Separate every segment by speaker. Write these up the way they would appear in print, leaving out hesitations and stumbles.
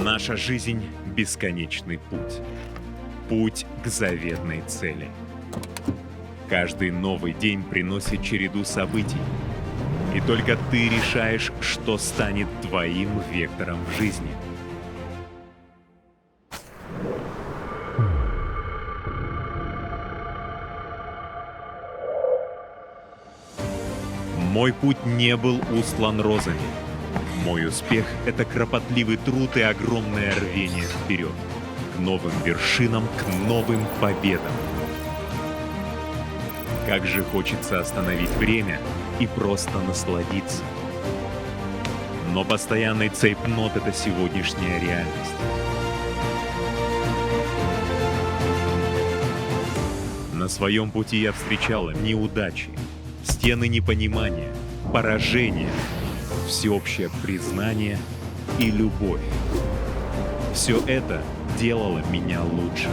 Speaker 1: Наша жизнь — бесконечный путь. Путь к заветной цели. Каждый новый день приносит череду событий. И только ты решаешь, что станет твоим вектором в жизни. Мой путь не был устлан розами. Мой успех — это кропотливый труд и огромное рвение вперед. К новым вершинам, к новым победам. Как же хочется остановить время и просто насладиться. Но постоянный цейтнот — это сегодняшняя реальность. На своем пути я встречала неудачи, стены непонимания, поражения, всеобщее признание и любовь. Все это делало меня лучше.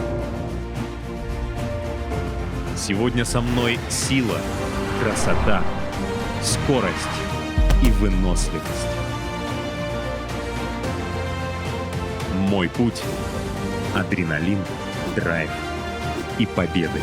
Speaker 1: Сегодня со мной сила, красота, скорость и выносливость. Мой путь — адреналин, драйв и победы.